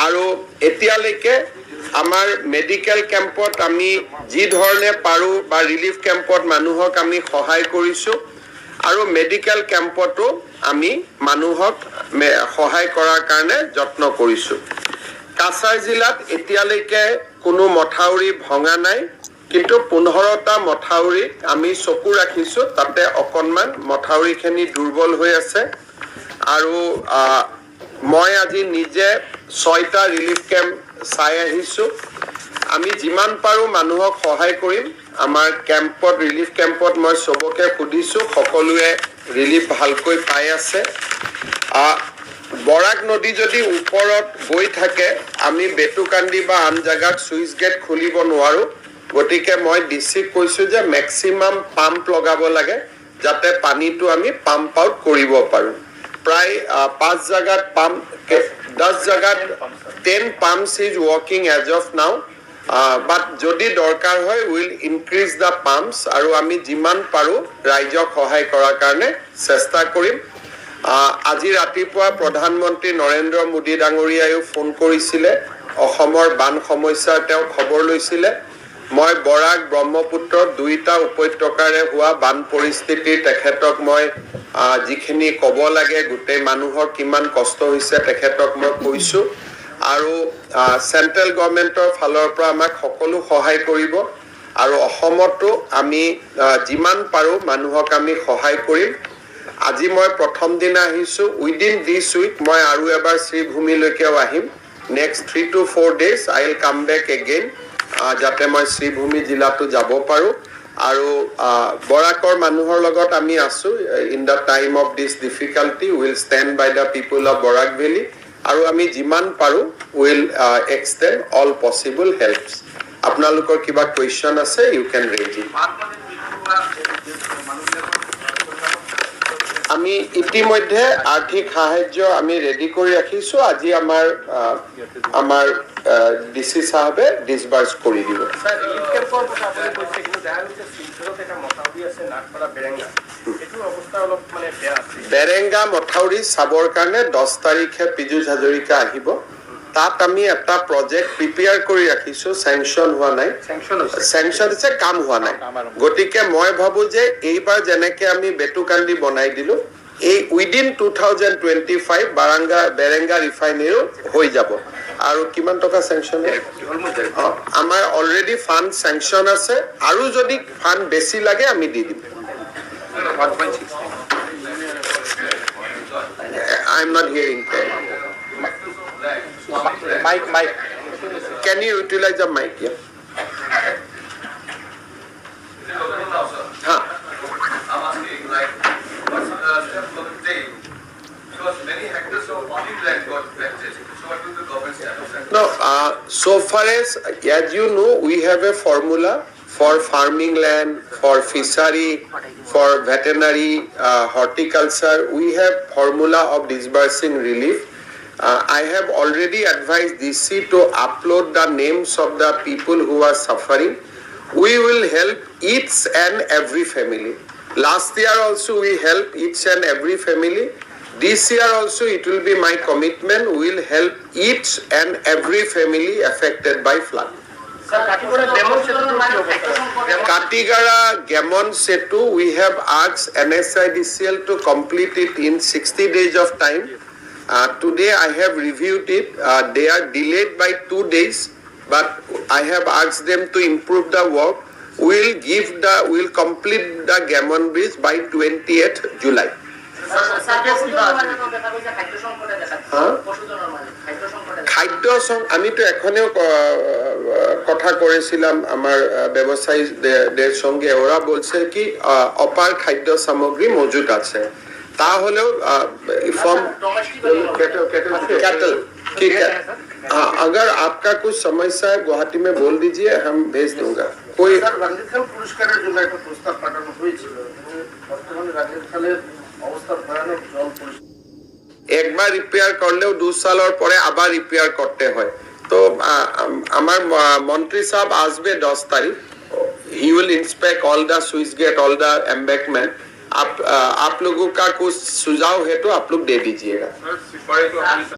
আৰু এতিয়ালৈকে আমাৰ মেডিকেল ক্যাম্পত আমি যি ধৰণে পাৰো বা ৰিলিফ ক্যাম্পত মানুহক আমি সহায় কৰিছো আৰু মেডিকেল ক্যাম্পতো আমি মানুহক সহায় কৰাৰ কাৰণে যত্ন কৰিছো কাছাৰ জিলাত এতিয়ালৈকে কোনো মথাউৰি ভঙা নাই কিন্তু 15টা মথাউৰি আমি চকু ৰাখিছো তাতে অকনমান মথাউৰিখিনি দুৰ্বল হৈ আছে আৰু মই আজি নিজে 6টা ৰিলিফ ক্যাম্প চাই আহিছো আমি যিমান পাৰো মানুহক সহায় কৰিম আমাৰ ক্যাম্পত ৰিলিফ ক্যাম্পত মই সবকে খুদিছো সকলোৱে ৰিলিফ ভালকৈ পাই আছে বৰাক নদী যদি ওপৰত গৈ থাকে আমি বেটুকান্দি বা আন জায়গাত সুইচ গেট খুলিব নোৱাৰো গটিকে মই ডিসি কৈছো যে ম্যাক্সিমাম পাম্প লগাব লাগে যাতে পানীটো আমি পাম্প আউট কৰিব পাৰো প্ৰায় 5 জায়গাত পাম্প 10 জায়গাত 10 pumps is working as of now but যদি দৰকাৰ হয় will increase the pumps আৰু আমি যিমান পাৰো ৰাইজক সহায় কৰাৰ কাৰণে চেষ্টা কৰিম আজি ৰাতিপুৱা প্ৰধানমন্ত্ৰী নৰেন্দ্ৰ মোদী ডাঙৰীয়ায়ো ফোন কৰিছিলে অসমৰ বান সমস্যাৰ তেওঁ খবৰ লৈছিলে মই বৰাক ব্ৰহ্মপুত্ৰ দুইটা উপত্যকাৰে হোৱা বান পৰিস্থিতি তেখেতক মই যিখিনি ক'ব লাগে গোটেই মানুহৰ কিমান কষ্ট হৈছে তেখেতক মই কৈছো আৰু সেন্ট্ৰেল গভৰ্নমেন্টৰ ফালৰ পৰা আমাক সকলো সহায় কৰিব আৰু অসমতো আমি যিমান পাৰো মানুহক আমি সহায় কৰিম আজি মই প্ৰথম দিন আহিছো উইদিন দিস উইক মই আৰু এবাৰ শ্ৰীভূমিলৈকে আহিম next 3 to 4 days I will come back again যাতে মই শ্ৰীভূমি জিলাটো যাব পাৰো আৰু বৰাকৰ মানুহৰ লগত আমি আছো in the time of this difficulty will stand by the people of Barak valley আৰু আমি যিমান পাৰো will extend all possible helps আপোনালোকৰ কিবা কোৱেশ্চন আছে ইউ ক্যান ৰেজ ইট আমি ইতিমধ্যে আৰ্থিক সাহায্য আমি ৰেডি কৰি ৰাখিছো আজি আমাৰ ডিসি সাহেবে ডিসবাৰ্স কৰি দিব স্যাৰ ৰিলিফ ক্যাম্পৰ কথা আপুনি কৈছে কিন্তু দেখা গৈছে সিলচৰত এটা মথাউৰি আছে নাটপাৰা বেৰেঙ্গা এটো অৱস্থা অলপ মানে বেয়া আছে বেৰেঙ্গা মথাউৰি চাবৰ কাৰণে 10 তাৰিখে পিজুজ হাজৰিকা আহিব তাত আমি এটা প্ৰজেক্ট প্ৰিপেয়াৰ কৰি ৰাখিছো স্যাংশন হোৱা নাই স্যাংশন হৈছে কাম হোৱা নাই গটিকে মই ভাবো যে এইবাৰ যেনেকে আমি বেটুকান্দি বনাই দিলো এই উইদিন 2025 বেৰেঙ্গা ৰিফাইনাৰী হৈ যাব আৰু কিমান টকা স্যাংশন আমাৰ অলৰেডি ফান্ড স্যাংশন আছে আৰু যদি ফান্ড বেছি লাগে আমি দি দিম 1.6 I am not hearing mic can you utilize the mic yeah I'm asking like what's the step of the day because many hectares of farming land got affected so what will the government step no so far as you know we have a formula for farming land for fishery for veterinary horticulture we have formula of disbursing relief I have already advised DC to upload the names of the people who are suffering we will help each and every family last year also we helped each and every family this year also it will be my commitment we will help each and every family affected by flood Katigara Gemon Setu we have asked NSIDCL to complete it in 60 days of time today I have reviewed it they are delayed by 2 days but I have asked them to improve the work we'll complete the Gemon bridge by 28th July খাদ্য আমিতো এখনেও কথা করেছিলাম আমার ব্যবসায়ীদের সঙ্গে ওরা বলছে কি অপার খাদ্য সামগ্রী মজুদ আছে তাহলেও फॉर्म कैटल ठीक है हाँ अगर आपका कुछ समस्या है गुवाहाटी में बोल दीजिए हम भेज दूंगा कोई রাজীব খান পুরস্কারের জন্য একটা প্রস্তাব পাঠানো হয়েছিল বর্তমানে রাজীব খানের অবস্থা ভয়ানক জল একবার রিপেয়ার করলেও 2 সালের পরে আবার রিপেয়ার করতে হয় तो আমার মন্ত্রী সাহেব আসবে 10 তারিখ he will inspect all the sluice gate all the embankment आप लोगों का कुछ सुझाव है तो आप लोग दे दीजिएगा